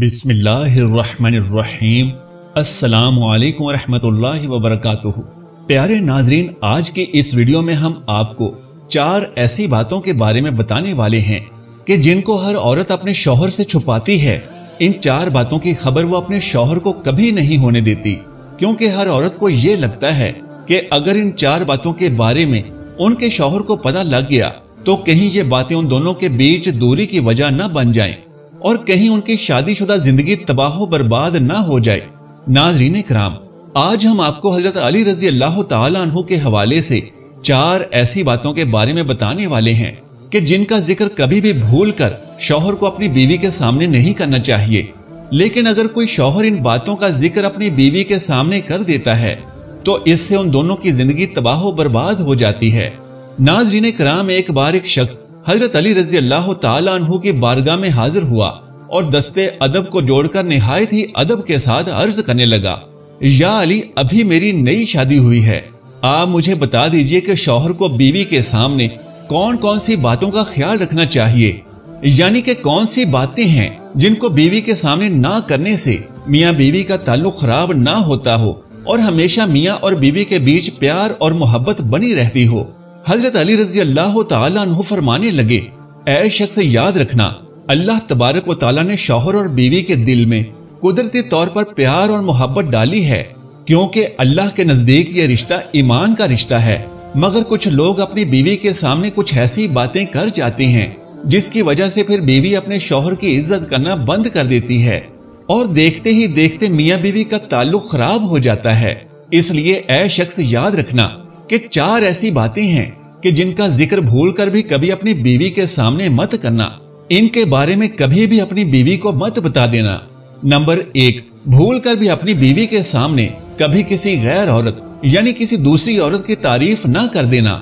बिस्मिल्लाहिर्रहमानिर्रहीम। अस्सलाम वालेकुम रहमतुल्लाहि व बरकातुहू। प्यारे नाजरीन, आज के इस वीडियो में हम आपको 4 ऐसी बातों के बारे में बताने वाले हैं कि जिनको हर औरत अपने शौहर से छुपाती है। इन 4 बातों की खबर वो अपने शौहर को कभी नहीं होने देती, क्योंकि हर औरत को ये लगता है कि अगर इन 4 बातों के बारे में उनके शौहर को पता लग गया तो कहीं ये बातें उन दोनों के बीच दूरी की वजह न बन जाएं और कहीं उनकी शादीशुदा जिंदगी तबाह बर्बाद ना हो जाए। नाज़रीन इकराम, आज हम आपको हजरत अली रजी अल्लाह तआला अन्हु के हवाले से 4 ऐसी बातों के बारे में बताने वाले हैं कि जिनका जिक्र कभी भी भूल कर शौहर को अपनी बीवी के सामने नहीं करना चाहिए। लेकिन अगर कोई शौहर इन बातों का जिक्र अपनी बीवी के सामने कर देता है तो इससे उन दोनों की जिंदगी तबाह बर्बाद हो जाती है। नाज़रीन इकराम, एक बार एक शख्स हजरत अली रजी अल्लाह तआला अन्हु की बारगाह में हाजिर हुआ और दस्ते अदब को जोड़कर निहायत ही अदब के साथ अर्ज करने लगा, या अली, अभी मेरी नई शादी हुई है, आप मुझे बता दीजिए कि शौहर को बीवी के सामने कौन कौन सी बातों का ख्याल रखना चाहिए, यानी कि कौन सी बातें हैं जिनको बीवी के सामने ना करने से मियाँ बीवी का ताल्लुक खराब ना होता हो और हमेशा मियाँ और बीवी के बीच प्यार और मोहब्बत बनी रहती हो। हजरत अली रजी अल्लाह तआला अन्हु फरमाने लगे, ऐ शख्स, याद रखना, अल्लाह तबारक व तआला ने शौहर और बीवी के दिल में कुदरती तौर पर प्यार और मोहब्बत डाली है, क्योंकि अल्लाह के नजदीक ये रिश्ता ईमान का रिश्ता है। मगर कुछ लोग अपनी बीवी के सामने कुछ ऐसी बातें कर जाते हैं जिसकी वजह से फिर बीवी अपने शौहर की इज्जत करना बंद कर देती है और देखते ही देखते मियाँ बीवी का ताल्लुक खराब हो जाता है। इसलिए ऐ शख्स, याद रखना कि 4 ऐसी बातें हैं कि जिनका जिक्र भूल कर भी कभी अपनी बीवी के सामने मत करना। इनके बारे में कभी भी अपनी बीवी को मत बता देना। नंबर 1, भूल कर भी अपनी बीवी के सामने कभी किसी गैर औरत यानी किसी दूसरी औरत की तारीफ ना कर देना,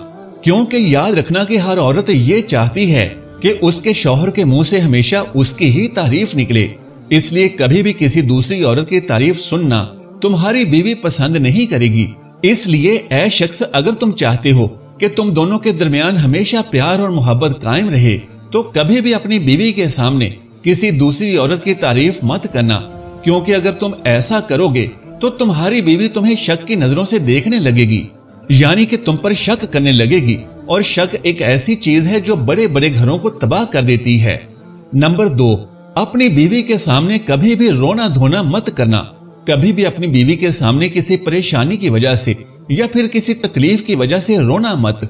क्योंकि याद रखना कि हर औरत ये चाहती है कि उसके शौहर के मुंह से हमेशा उसकी ही तारीफ निकले। इसलिए कभी भी किसी दूसरी औरत की तारीफ सुनना तुम्हारी बीवी पसंद नहीं करेगी। इसलिए ऐ शख्स, अगर तुम चाहते हो कि तुम दोनों के दरमियान हमेशा प्यार और मोहब्बत कायम रहे तो कभी भी अपनी बीवी के सामने किसी दूसरी औरत की तारीफ मत करना, क्योंकि अगर तुम ऐसा करोगे तो तुम्हारी बीवी तुम्हें शक की नजरों से देखने लगेगी, यानी कि तुम पर शक करने लगेगी, और शक एक ऐसी चीज है जो बड़े बड़े घरों को तबाह कर देती है। नंबर 2, अपनी बीवी के सामने कभी भी रोना धोना मत करना। कभी भी अपनी बीवी के सामने किसी परेशानी की वजह से या फिर किसी तकलीफ की वजह से रोना मत,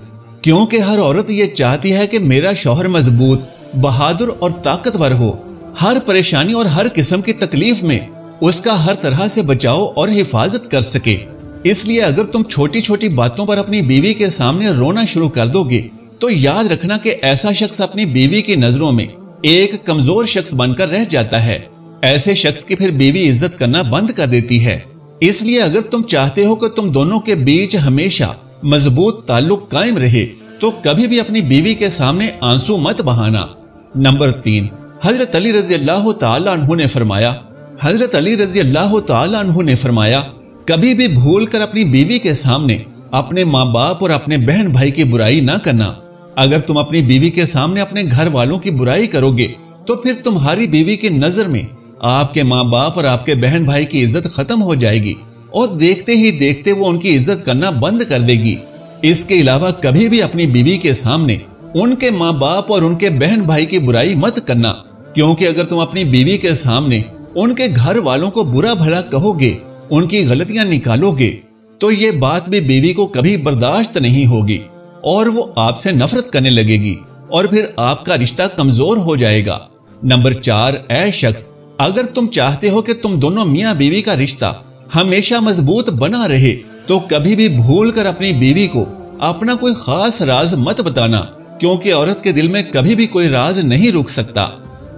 क्योंकि हर औरत ये चाहती है कि मेरा शौहर मजबूत, बहादुर और ताकतवर हो, हर परेशानी और हर किस्म की तकलीफ में उसका हर तरह से बचाव और हिफाजत कर सके। इसलिए अगर तुम छोटी छोटी बातों पर अपनी बीवी के सामने रोना शुरू कर दोगे तो याद रखना कि ऐसा शख्स अपनी बीवी की नजरों में एक कमजोर शख्स बनकर रह जाता है। ऐसे शख्स की फिर बीवी इज्जत करना बंद कर देती है। इसलिए अगर तुम चाहते हो कि तुम दोनों के बीच हमेशा मजबूत ताल्लुक कायम रहे तो कभी भी अपनी बीवी के सामने आंसू मत बहाना। नंबर 3, हजरत अली रजी अल्लाह तआला अन्हु ने फरमाया, कभी भी भूल कर अपनी बीवी के सामने अपने माँ बाप और अपने बहन भाई की बुराई ना करना। अगर तुम अपनी बीवी के सामने अपने घर वालों की बुराई करोगे तो फिर तुम्हारी बीवी की नजर में आपके माँ बाप और आपके बहन भाई की इज्जत खत्म हो जाएगी और देखते ही देखते वो उनकी इज्जत करना बंद कर देगी। इसके अलावा कभी भी अपनी बीवी के सामने उनके माँ बाप और उनके बहन भाई की बुराई मत करना, क्योंकि अगर तुम अपनी बीवी के सामने उनके घर वालों को बुरा भला कहोगे, उनकी गलतियां निकालोगे, तो ये बात भी बीवी को कभी बर्दाश्त नहीं होगी और वो आपसे नफरत करने लगेगी और फिर आपका रिश्ता कमजोर हो जाएगा। नंबर 4, ऐ शख्स, अगर तुम चाहते हो कि तुम दोनों मियाँ बीवी का रिश्ता हमेशा मजबूत बना रहे तो कभी भी भूल कर अपनी बीवी को अपना कोई खास राज मत बताना, क्योंकि औरत के दिल में कभी भी कोई राज नहीं रुक सकता,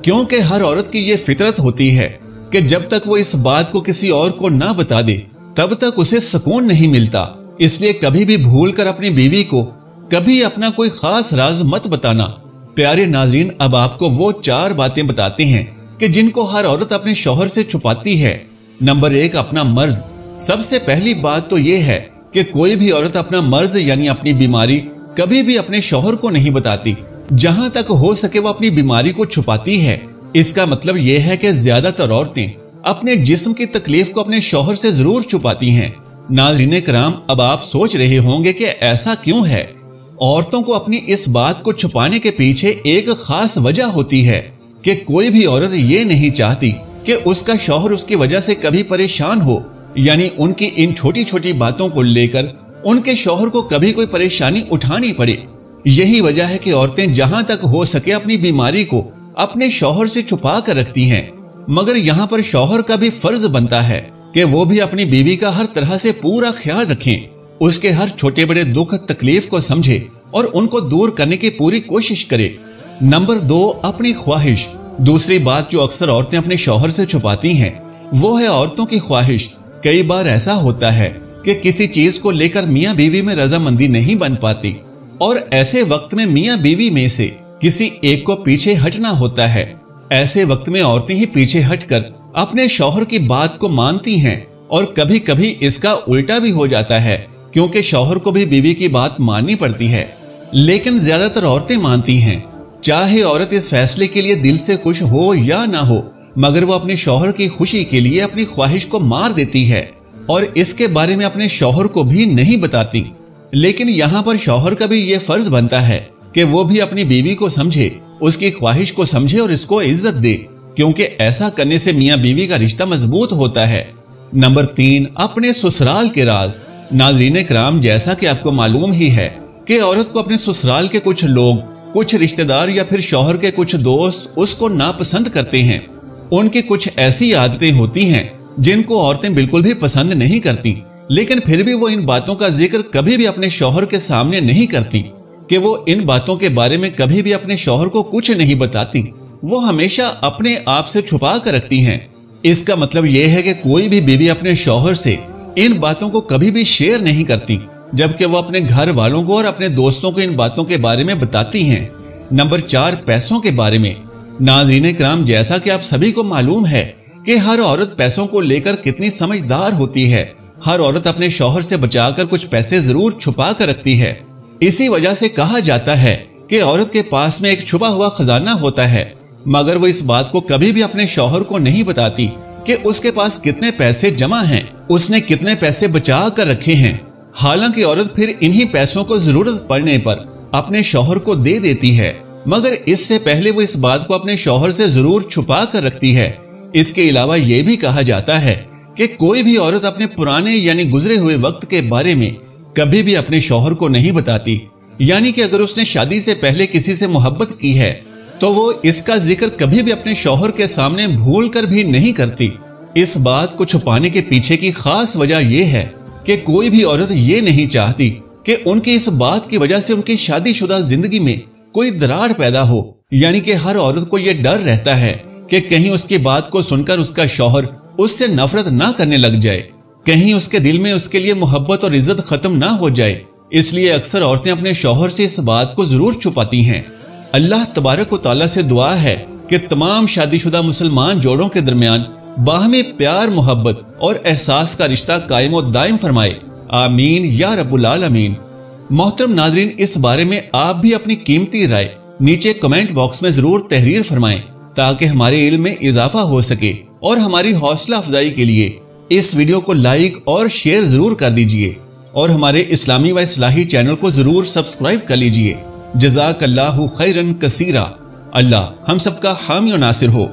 क्योंकि हर औरत की ये फितरत होती है कि जब तक वो इस बात को किसी और को ना बता दे तब तक उसे सुकून नहीं मिलता। इसलिए कभी भी भूल कर अपनी बीवी को कभी अपना कोई खास राज मत बताना। प्यारे नाजरीन, अब आपको वो 4 बातें बताते हैं कि जिनको हर औरत अपने शौहर से छुपाती है। नंबर 1, अपना मर्ज। सबसे पहली बात तो ये है कि कोई भी औरत अपना मर्ज यानी अपनी बीमारी कभी भी अपने शौहर को नहीं बताती। जहां तक हो सके वो अपनी बीमारी को छुपाती है, इसका मतलब यह है कि ज्यादातर औरतें अपने जिस्म की तकलीफ को अपने शौहर से जरूर छुपाती हैं। नाज़रीन कराम, अब आप सोच रहे होंगे कि ऐसा क्यों है। औरतों को अपनी इस बात को छुपाने के पीछे एक खास वजह होती है कि कोई भी औरत ये नहीं चाहती कि उसका शौहर उसकी वजह से कभी परेशान हो, यानी उनकी इन छोटी छोटी बातों को लेकर उनके शौहर को कभी कोई परेशानी उठानी पड़े। यही वजह है कि औरतें जहां तक हो सके अपनी बीमारी को अपने शौहर से छुपा कर रखती हैं। मगर यहाँ पर शौहर का भी फर्ज बनता है कि वो भी अपनी बीवी का हर तरह से पूरा ख्याल रखें, उसके हर छोटे बड़े दुख तकलीफ को समझे और उनको दूर करने की पूरी कोशिश करे। नंबर 2, अपनी ख्वाहिश। दूसरी बात जो अक्सर औरतें अपने शौहर से छुपाती हैं वो है औरतों की ख्वाहिश। कई बार ऐसा होता है कि किसी चीज को लेकर मियाँ बीवी में रजामंदी नहीं बन पाती और ऐसे वक्त में मियाँ बीवी में से किसी एक को पीछे हटना होता है। ऐसे वक्त में औरतें ही पीछे हटकर अपने शौहर की बात को मानती हैं और कभी कभी इसका उल्टा भी हो जाता है, क्योंकि शौहर को भी बीवी की बात माननी पड़ती है। लेकिन ज्यादातर औरतें मानती हैं, चाहे औरत इस फैसले के लिए दिल से खुश हो या ना हो, मगर वो अपने शौहर की खुशी के लिए अपनी ख्वाहिश को मार देती है और इसके बारे में अपने शौहर को भी नहीं बताती। लेकिन यहाँ पर शौहर का भी ये फर्ज बनता है कि वो भी अपनी बीवी को समझे, उसकी ख्वाहिश को समझे और इसको इज्जत दे, क्योंकि ऐसा करने से मियाँ बीवी का रिश्ता मजबूत होता है। नंबर 3, अपने ससुराल के राज। नाज़रीन कराम, जैसा कि आपको मालूम ही है कि औरत को अपने ससुराल के कुछ लोग, कुछ रिश्तेदार या फिर शौहर के कुछ दोस्त उसको नापसंद करते हैं। उनकी कुछ ऐसी आदतें होती हैं जिनको औरतें बिल्कुल भी पसंद नहीं करती, लेकिन फिर भी वो इन बातों का जिक्र कभी भी अपने शौहर के सामने नहीं करती, कि वो इन बातों के बारे में कभी भी अपने शौहर को कुछ नहीं बताती, वो हमेशा अपने आप से छुपा कर रखती हैं। इसका मतलब यह है कि कोई भी बीवी अपने शौहर से इन बातों को कभी भी शेयर नहीं करती, जबकि वो अपने घर वालों को और अपने दोस्तों को इन बातों के बारे में बताती हैं। नंबर 4, पैसों के बारे में। नाज़रीन कराम, जैसा कि आप सभी को मालूम है कि हर औरत पैसों को लेकर कितनी समझदार होती है। हर औरत अपने शौहर से बचाकर कुछ पैसे जरूर छुपा कर रखती है। इसी वजह से कहा जाता है कि औरत के पास में एक छुपा हुआ खजाना होता है, मगर वो इस बात को कभी भी अपने शौहर को नहीं बताती कि उसके पास कितने पैसे जमा हैं, उसने कितने पैसे बचा कर रखे हैं। हालांकि औरत फिर इन्हीं पैसों को जरूरत पड़ने पर अपने शौहर को दे देती है, मगर इससे पहले वो इस बात को अपने शौहर से जरूर छुपा कर रखती है। इसके अलावा ये भी कहा जाता है कि कोई भी औरत अपने पुराने यानी गुजरे हुए वक्त के बारे में कभी भी अपने शौहर को नहीं बताती, यानी कि अगर उसने शादी से पहले किसी से मोहब्बत की है तो वो इसका जिक्र कभी भी अपने शौहर के सामने भूल कर भी नहीं करती। इस बात को छुपाने के पीछे की खास वजह यह है कि कोई भी औरत ये नहीं चाहती कि उनकी इस बात की वजह से उनकी शादीशुदा जिंदगी में कोई दरार पैदा हो, यानी कि हर औरत को यह डर रहता है कि कहीं उसकी बात को सुनकर उसका शौहर उससे नफरत ना करने लग जाए, कहीं उसके दिल में उसके लिए मोहब्बत और इज्जत खत्म ना हो जाए। इसलिए अक्सर औरतें अपने शौहर से इस बात को जरूर छुपाती हैं। अल्लाह तबारक व तआला से दुआ है कि तमाम शादीशुदा मुसलमान जोड़ों के दरमियान बाहमी प्यार, मोहब्बत और एहसास का रिश्ता कायम और दायम फरमाए। आमीन या रब्बुल आलमीन। मोहतरम नाजरीन, इस बारे में आप भी अपनी कीमती राय नीचे कमेंट बॉक्स में जरूर तहरीर फरमाएं, ताकि हमारे इल्म में इजाफा हो सके और हमारी हौसला अफजाई के लिए इस वीडियो को लाइक और शेयर जरूर कर दीजिए और हमारे इस्लामी व इस्लाही चैनल को जरूर सब्सक्राइब कर लीजिए। जज़ाकल्लाहु खैरन कसीरा। अल्लाह हम सबका हामी और नासिर हो।